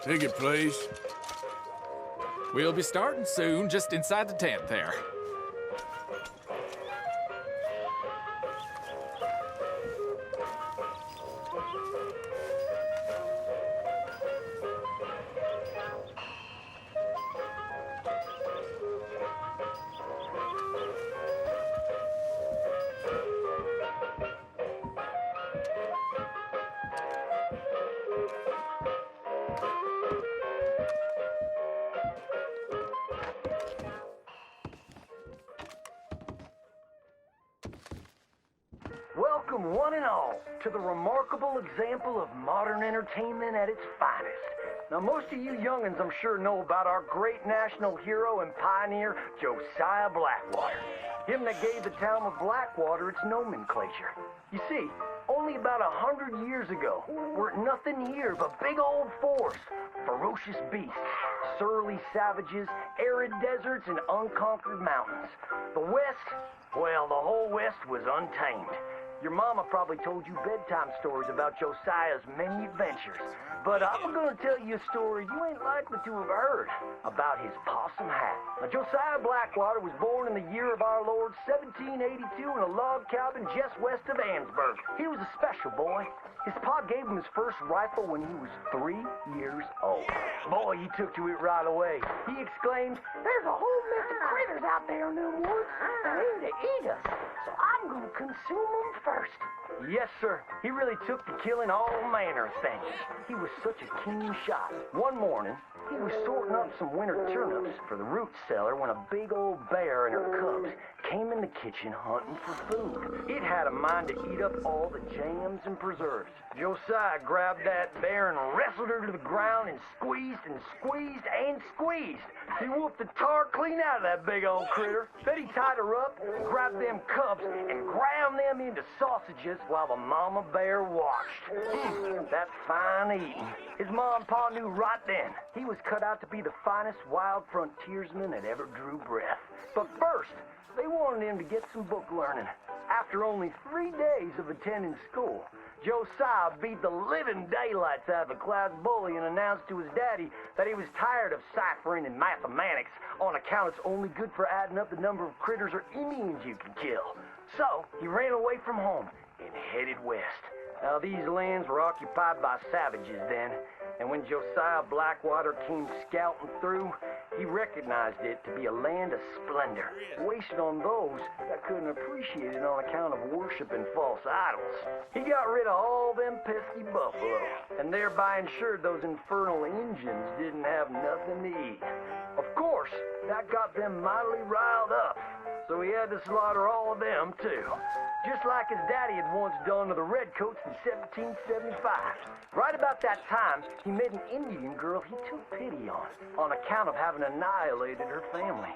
Ticket, please. We'll be starting soon, just inside the tent there. Welcome, one and all, to the remarkable example of modern entertainment at its finest. Now, most of you youngins, I'm sure, know about our great national hero and pioneer, Josiah Blackwater. Him that gave the town of Blackwater its nomenclature. You see, only about 100 years ago, weren't nothing here but big old forests, ferocious beasts, surly savages, arid deserts, and unconquered mountains. The West, well, the whole West was untamed. Your mama probably told you bedtime stories about Josiah's many adventures. But I'm gonna tell you a story you ain't likely to have heard about his possum hat. Now, Josiah Blackwater was born in the year of our Lord 1782 in a log cabin just west of Ansburg. He was a special boy. His pa gave him his first rifle when he was 3 years old. Boy, he took to it right away. He exclaimed, "There's a whole mess of critters out there in them woods that aim to eat us, so I'm gonna consume them first." Yes, sir. He really took to killing all manner of things. He was such a keen shot. One morning, he was sorting up some winter turnips for the root cellar when a big old bear and her cubs came in the kitchen hunting for food. It had a mind to eat up all the jams and preserves. Josiah grabbed that bear and wrestled her to the ground and squeezed and squeezed and squeezed. He whooped the tar clean out of that big old critter. Then he tied her up, grabbed them cubs, and ground them into sausages while the mama bear watched. That's fine eating. His mom and pa knew right then he was cut out to be the finest wild frontiersman that ever drew breath. But first, they wanted him to get some book learning. After only 3 days of attending school, Josiah beat the living daylights out of the class bully and announced to his daddy that he was tired of ciphering and mathematics on account it's only good for adding up the number of critters or Indians you can kill. So he ran away from home and headed west. Now, these lands were occupied by savages then, and when Josiah Blackwater came scouting through, he recognized it to be a land of splendor, wasted on those that couldn't appreciate it on account of worshiping false idols. He got rid of all them pesky buffalo, and thereby ensured those infernal Injuns didn't have nothing to eat. Of course, that got them mightily riled up, so he had to slaughter all of them too. Just like his daddy had once done to the Redcoats in 1775. Right about that time, he met an Indian girl he took pity on account of having annihilated her family.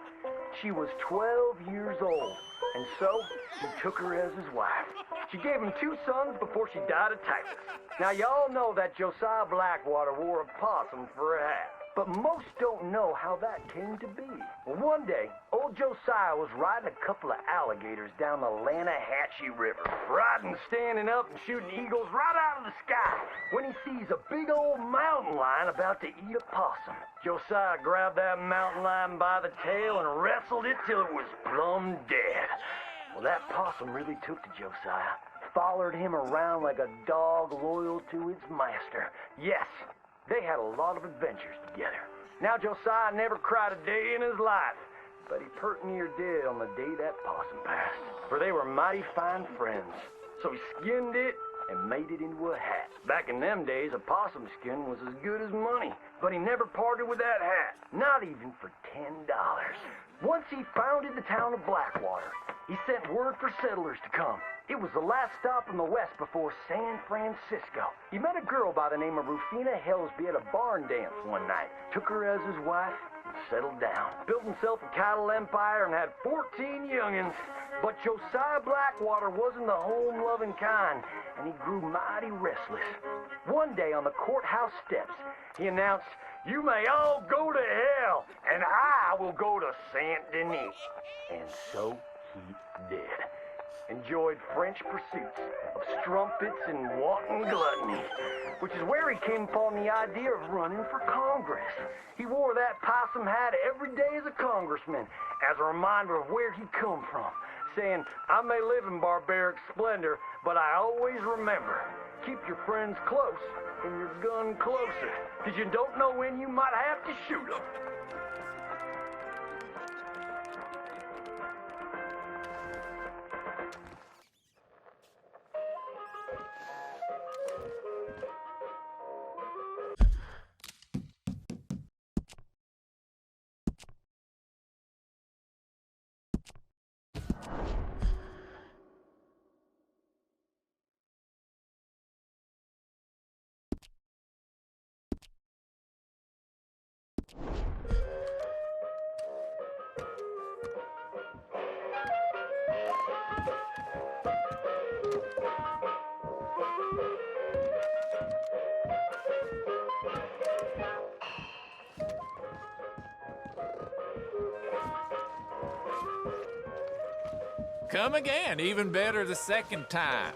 She was 12 years old, and so he took her as his wife. She gave him 2 sons before she died of typhus. Now, y'all know that Josiah Blackwater wore a possum for a hat. But most don't know how that came to be. Well, one day, old Josiah was riding a couple of alligators down the Lanahatchee River. Riding, standing up, and shooting eagles right out of the sky when he sees a big old mountain lion about to eat a possum. Josiah grabbed that mountain lion by the tail and wrestled it till it was plumb dead. Well, that possum really took to Josiah. Followed him around like a dog loyal to its master. Yes, they had a lot of adventures together. Now, Josiah never cried a day in his life, but he pert near did on the day that possum passed, for they were mighty fine friends. So he skinned it and made it into a hat. Back in them days, a possum skin was as good as money, but he never parted with that hat, not even for $10. Once he founded the town of Blackwater, he sent word for settlers to come. It was the last stop in the west before San Francisco. He met a girl by the name of Rufina Helsby at a barn dance one night, took her as his wife, and settled down. Built himself a cattle empire and had 14 youngins. But Josiah Blackwater wasn't the home-loving kind, and he grew mighty restless. One day on the courthouse steps, he announced, "You may all go to hell, and I will go to Saint Denis." And so he did. enjoyed French pursuits of strumpets and wanton gluttony, which is where he came upon the idea of running for Congress. He wore that possum hat every day as a congressman, as a reminder of where he come from, saying, I may live in barbaric splendor, but I always remember, keep your friends close and your gun closer, because you don't know when you might have to shoot them. Come again, even better the second time.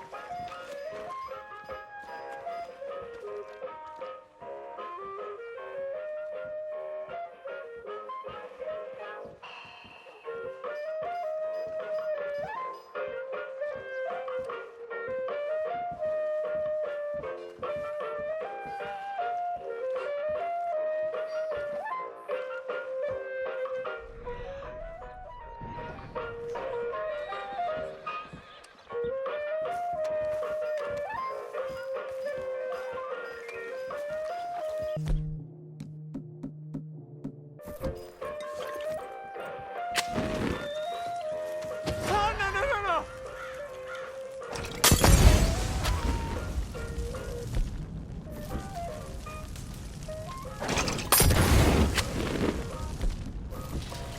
Oh, no, no, no, no!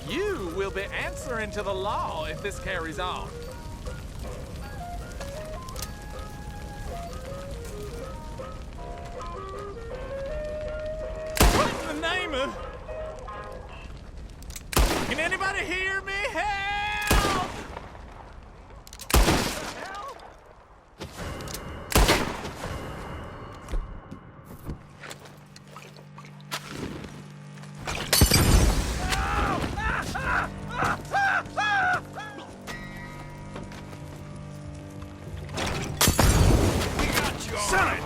You will be answering to the law if this carries on. What in the name of... Can anybody hear me? Help! What the hell? We got you, son!